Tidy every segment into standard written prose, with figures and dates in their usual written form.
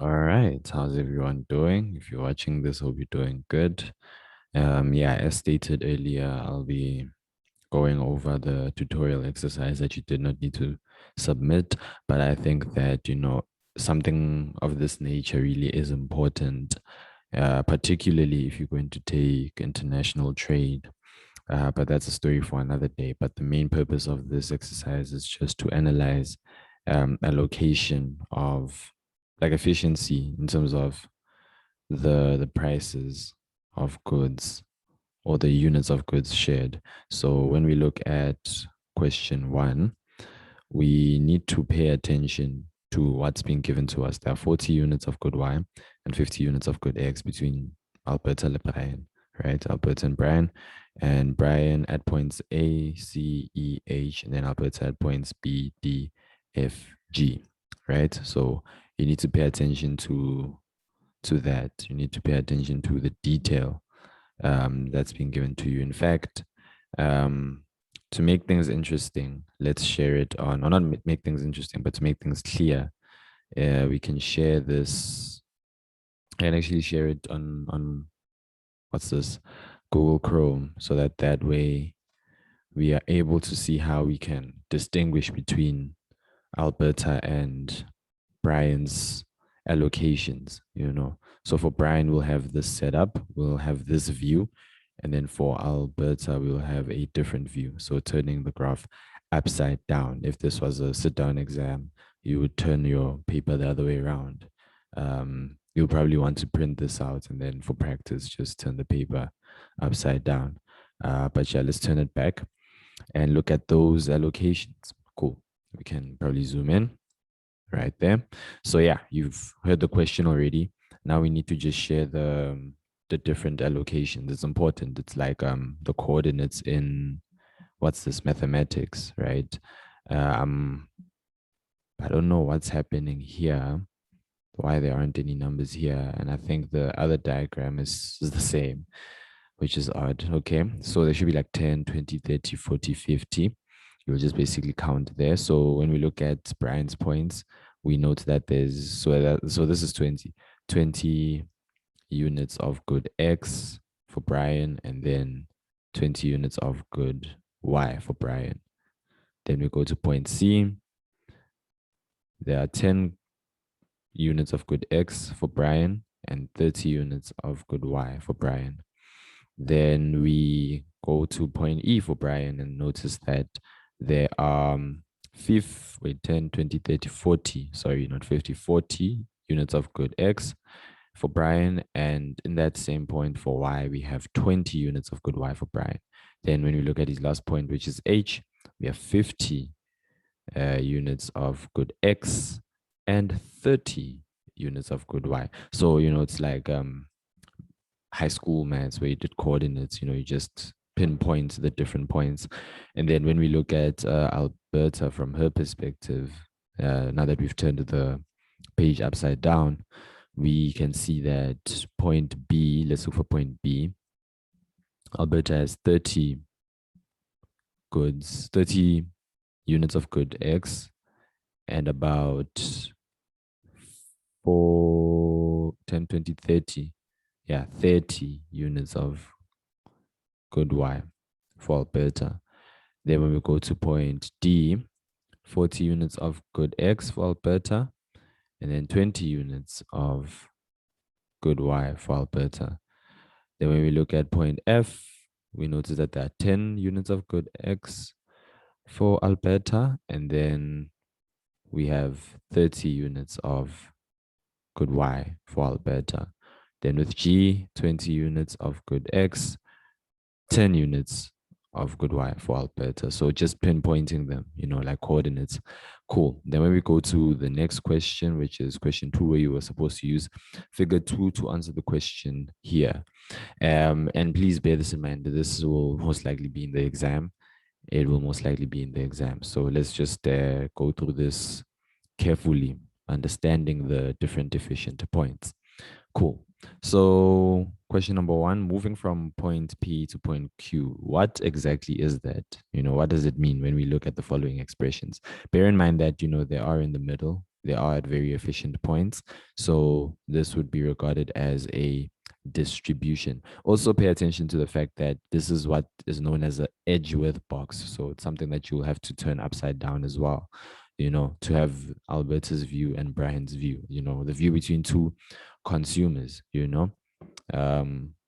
All right, how's everyone doing? If you're watching this, hope you're doing good. Yeah, as stated earlier, I'll be going over the tutorial exercise that you did not need to submit, but I think that, something of this nature really is important, particularly if you're going to take international trade. But that's a story for another day. But the main purpose of this exercise is just to analyze allocation of like efficiency in terms of the prices of goods or the units of goods shared. So when we look at question one, we need to pay attention to what's being given to us. There are 40 units of good Y and 50 units of good X between Alberta and Brian, right? Alberta and Brian at points A, C, E, H, and then Alberta at points B, D, F, G, right? So you need to pay attention to that. You need to pay attention to the detail that's been given to you. In fact, to make things interesting, let's share it on, or not make things interesting, but to make things clear, we can share this. I can actually share it on what's this, Google Chrome, so that way we are able to see how we can distinguish between Alberta and Brian's allocations, So for Brian, we'll have this setup, we'll have this view, and then for Alberta, we'll have a different view. So turning the graph upside down. If this was a sit-down exam, you would turn your paper the other way around. You'll probably want to print this out, and then for practice, just turn the paper upside down. But yeah, let's turn it back and look at those allocations. Cool. We can probably zoom in right there. So yeah, you've heard the question already. Now we need to just share the different allocations. It's important. It's like the coordinates in what's this, mathematics, right? I don't know what's happening here, why there aren't any numbers here, and I think the other diagram is the same, which is odd. Okay, so there should be like 10, 20, 30, 40, 50. You'll just basically count there. So when we look at Brian's points, we note that so this is 20 units of good X for Brian, and then 20 units of good Y for Brian. Then we go to point C. There are 10 units of good X for Brian and 30 units of good Y for Brian. Then we go to point E for Brian and notice that there are 10, 20, 30, 40, sorry, not 50, 40 units of good X for Brian. And in that same point for Y, we have 20 units of good Y for Brian. Then when we look at his last point, which is H, we have 50 units of good X and 30 units of good Y. So, it's like high school maths where you did coordinates, you just pinpoint the different points. And then when we look at Alberta from her perspective, now that we've turned the page upside down, we can see that point B, let's look for point B. Alberta has 30 units of good X and about 4, 10, 20, 30. Yeah, 30 units of good Y for Alberta. Then when we go to point D, 40 units of good X for Alberta, and then 20 units of good Y for Alberta. Then when we look at point F, we notice that there are 10 units of good X for Alberta, and then we have 30 units of good Y for Alberta. Then with G, 20 units of good X, 10 units of good Y for Alberta. So just pinpointing them, like coordinates. Cool. Then when we go to the next question, which is question 2, where you were supposed to use figure 2 to answer the question here. And please bear this in mind, this will most likely be in the exam. It will most likely be in the exam. So let's just go through this carefully, understanding the different efficient points. Cool. So question number 1, moving from point P to point Q, what exactly is that? What does it mean when we look at the following expressions? Bear in mind that, they are in the middle. they are at very efficient points. So this would be regarded as a distribution. Also pay attention to the fact that this is what is known as an Edgeworth box. So it's something that you'll have to turn upside down as well, to have Alberta's view and Brian's view, the view between two consumers,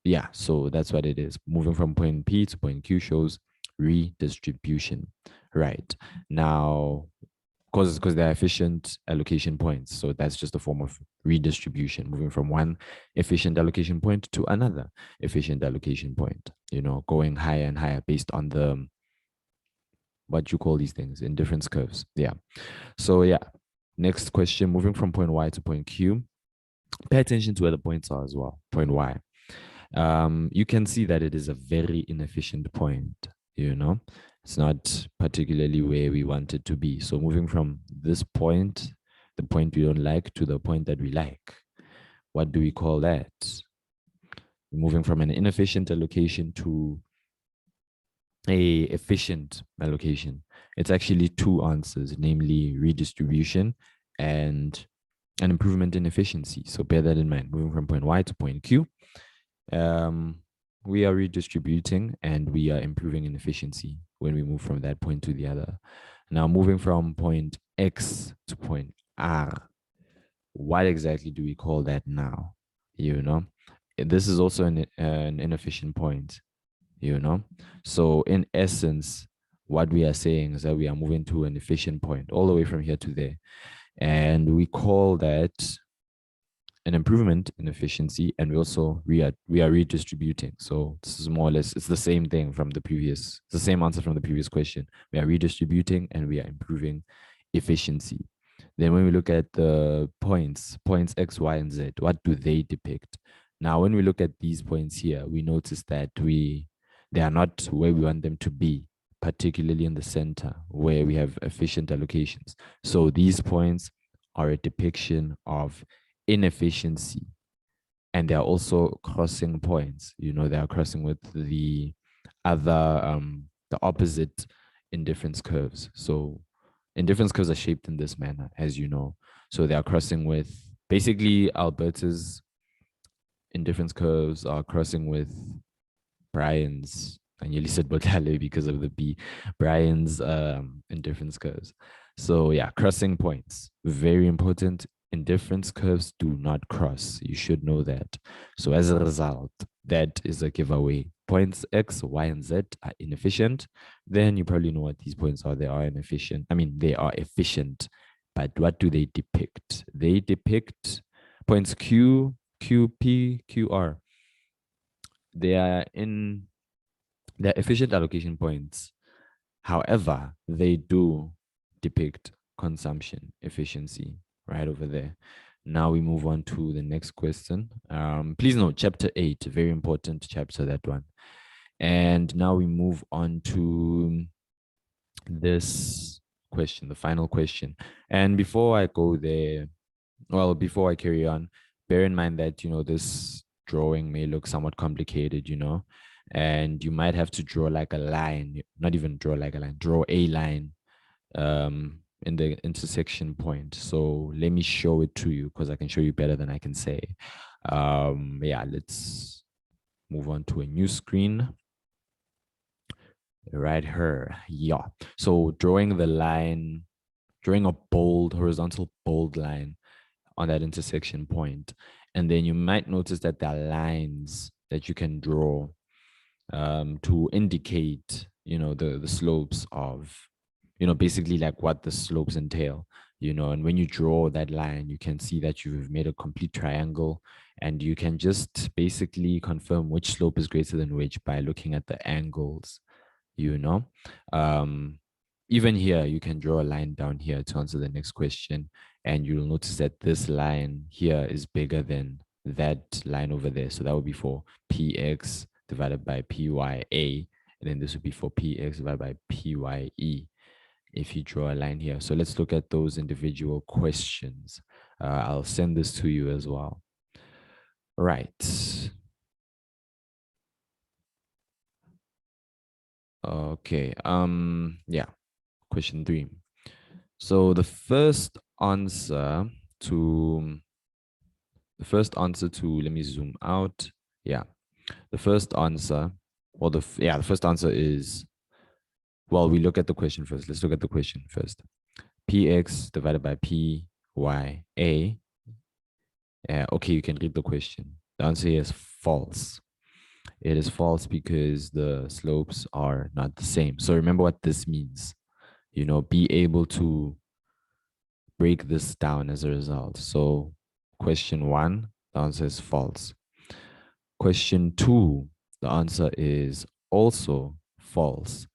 yeah, so that's what it is. Moving from point P to point Q shows redistribution, right? Now, because they're efficient allocation points, so that's just a form of redistribution, moving from one efficient allocation point to another efficient allocation point, going higher and higher based on the what you call these things, indifference curves. Yeah. So yeah, next question, moving from point Y to point Q, pay attention to where the points are as well. Point Y, you can see that it is a very inefficient point, it's not particularly where we want it to be. So moving from this point, the point we don't like, to the point that we like, what do we call that? Moving from an inefficient allocation to a efficient allocation. It's actually two answers, namely redistribution and an improvement in efficiency. So bear that in mind. Moving from point Y to point Q, we are redistributing and we are improving in efficiency when we move from that point to the other. Now, moving from point X to point R, what exactly do we call that now? This is also an inefficient point, So in essence, what we are saying is that we are moving to an efficient point all the way from here to there. And we call that an improvement in efficiency, and we are redistributing. So this is more or less, it's the same thing from the previous, it's the same answer from the previous question. We are redistributing and we are improving efficiency. Then when we look at the points X, Y, and Z, what do they depict? Now, when we look at these points here, we notice that they are not where we want them to be, particularly in the center where we have efficient allocations. So these points are a depiction of inefficiency, and they're also crossing points. They are crossing with the other the opposite indifference curves. So indifference curves are shaped in this manner, as you know. So they are crossing with, basically, Alberta's indifference curves are crossing with Brian's. I nearly said Botale because of the B. Brian's indifference curves. So yeah, crossing points, very important. Indifference curves do not cross. You should know that. So as a result, that is a giveaway. Points X, Y, and Z are inefficient. Then you probably know what these points are. They are inefficient. I mean, they are efficient. But what do they depict? They depict points Q, Q, P, Q, R. They're efficient allocation points. However, they do depict consumption efficiency right over there. Now we move on to the next question. Please note, chapter 8, very important chapter, that one. And now we move on to this question, the final question. And before I go there, before I carry on, bear in mind that, this drawing may look somewhat complicated, and you might have to draw like a line, not even draw like a line, draw a line in the intersection point. So let me show it to you, because I can show you better than I can say. Yeah, let's move on to a new screen right here. Yeah, so drawing the line, drawing a bold, horizontal bold line on that intersection point. And then you might notice that there are lines that you can draw to indicate, the slopes of, basically like what the slopes entail, and when you draw that line, you can see that you've made a complete triangle, and you can just basically confirm which slope is greater than which by looking at the angles, even here, you can draw a line down here to answer the next question, and you'll notice that this line here is bigger than that line over there. So that would be for px divided by pya, and then this would be for px divided by pye, if you draw a line here. So let's look at those individual questions. I'll send this to you as well. Right. Okay. Yeah. Question 3. So the first answer to the first answer to, let me zoom out. Yeah. The first answer, well, the first answer is, well, we look at the question first. Let's look at the question first. Px divided by Pya. Okay, you can read the question. The answer is false. It is false because the slopes are not the same. So remember what this means. Be able to break this down as a result. So question one, the answer is false. Question two, the answer is also false.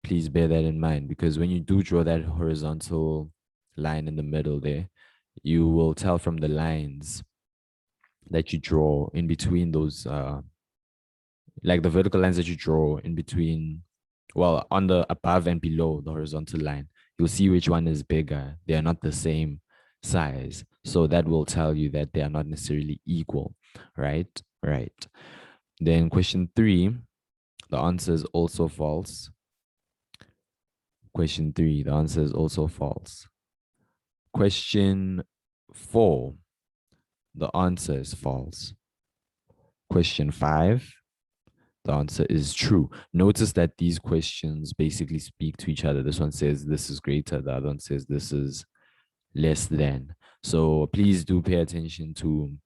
Please bear that in mind, because when you do draw that horizontal line in the middle there, you will tell from the lines that you draw in between those, like the vertical lines that you draw in between, well, on the above and below the horizontal line, you'll see which one is bigger. They are not the same size. So that will tell you that they are not necessarily equal, right? Right. Then question three, the answer is also false. Question three, the answer is also false. Question four, the answer is false. Question five, the answer is true. Notice that these questions basically speak to each other. This one says this is greater, the other one says this is less than. So please do pay attention to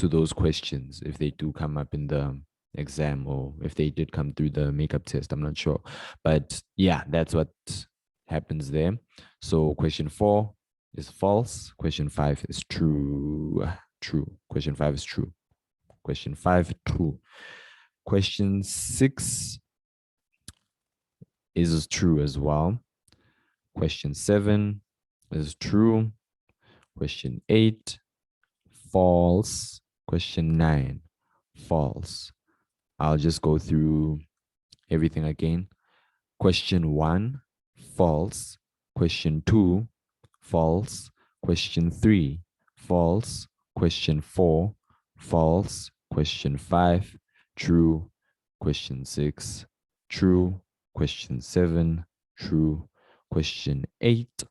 those questions if they do come up in the exam, or if they did come through the makeup test. I'm not sure. But yeah, that's what happens there. So question four is false. Question five is true. True. Question five is true. Question five, true. Question six is true as well. Question seven is true. Question eight, false. Question nine, false. I'll just go through everything again. Question one, false. Question two, false. Question three, false. Question four, false. Question five, true. Question six, true. Question seven, true. Question eight,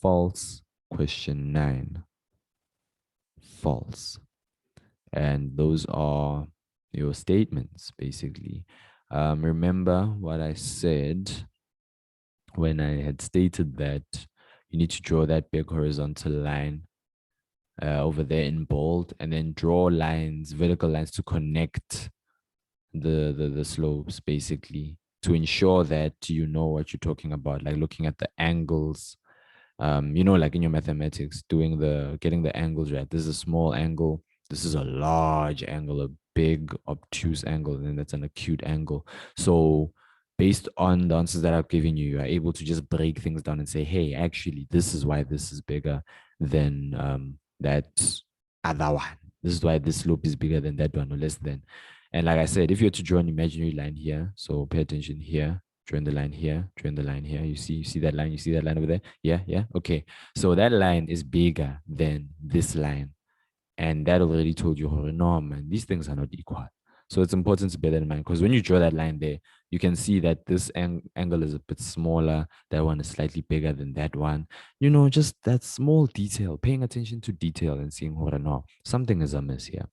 false. Question nine, false. And those are your statements, basically. Remember what I said when I had stated that you need to draw that big horizontal line over there in bold, and then draw lines, vertical lines, to connect the slopes, basically, to ensure that you know what you're talking about, like looking at the angles. Like in your mathematics, getting the angles right. This is a small angle, this is a large angle, a big obtuse angle, and then that's an acute angle. So based on the answers that I've given you, you are able to just break things down and say, hey, actually, this is why this is bigger than that other one. This is why this slope is bigger than that one, or less than. And like I said, if you're to draw an imaginary line here, so pay attention here, drawing the line here, drawing the line here. You see that line, over there? Yeah. Okay. So that line is bigger than this line. And that already told you, oh, no, man, these things are not equal. So it's important to bear that in mind, because when you draw that line there, you can see that this angle is a bit smaller. That one is slightly bigger than that one. Just that small detail, paying attention to detail and seeing, oh, no, something is amiss here.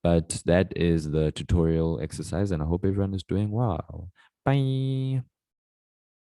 But that is the tutorial exercise, and I hope everyone is doing well. Bye.